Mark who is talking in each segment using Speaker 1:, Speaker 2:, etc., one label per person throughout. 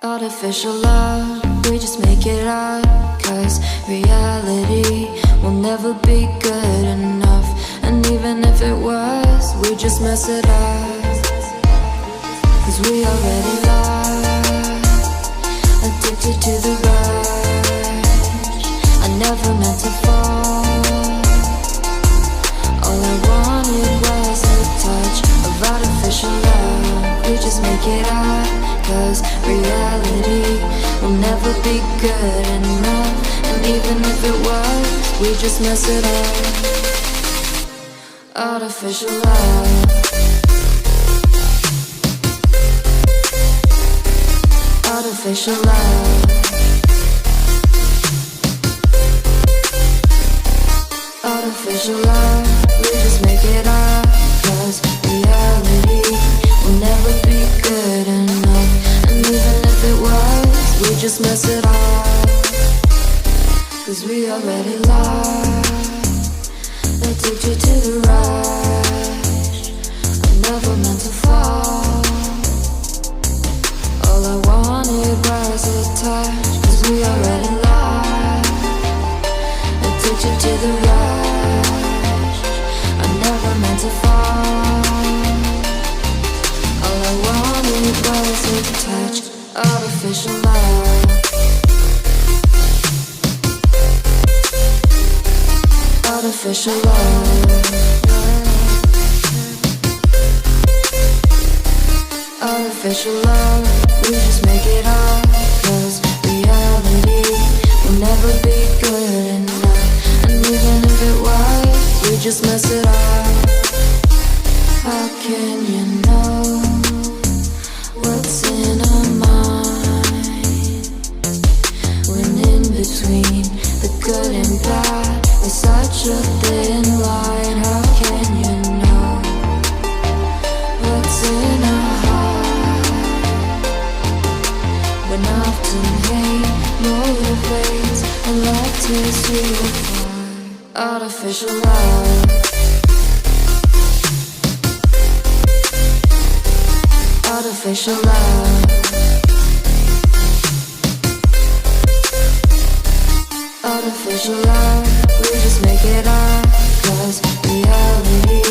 Speaker 1: Artificial love, we just make it up, 'cause reality will never be good enough. And even if it was, we just mess it up, 'cause we already lost, addicted to the rush. I never meant to fall. All I wanted was a touch of artificial love. We just make it up, 'cause reality will never be good enough. And even if it was, we just mess it up. Artificial love. Artificial love. Artificial love. We just make it up, 'cause reality will never be good enough. And even if it was, we just mess it up, 'cause we already lost, addicted to the rush. I never meant to fall. All I wanted was a touch, 'cause we already lost, addicted to the rush. I never meant to fall. All I wanted was a touch. Artificial love. Artificial love. Artificial love. We just make it up, 'cause reality will never be good enough. And even if it was, we just mess it up. How can you know what's in our mind, when in between the good and bad is such a thin line? How can you know what's in our heart, when often hate motivates and love tears you apart? Artificial love. Artificial love. Artificial love. We just make it up, 'cause reality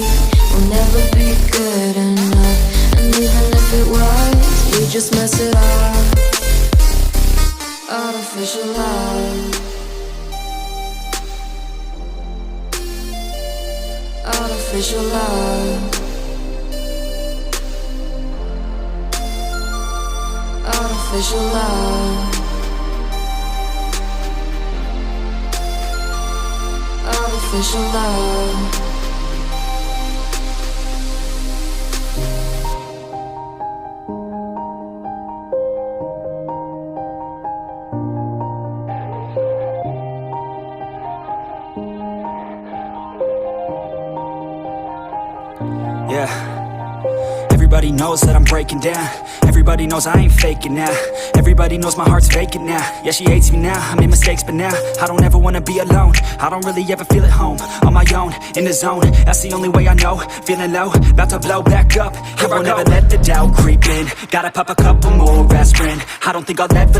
Speaker 1: will never be good enough. And even if it was, we just mess it up. Artificial love. Artificial love. Artificial love. Artificial love.
Speaker 2: Yeah. Everybody knows that I'm breaking down. Everybody knows I ain't faking now. Everybody knows my heart's vacant now. Yeah, she hates me now, I made mistakes, but now I don't ever wanna be alone. I don't really ever feel at home. On my own, in the zone, that's the only way I know. Feeling low, about to blow back up. I won't ever let the doubt creep in. Gotta pop a couple more aspirin. I don't think I'll ever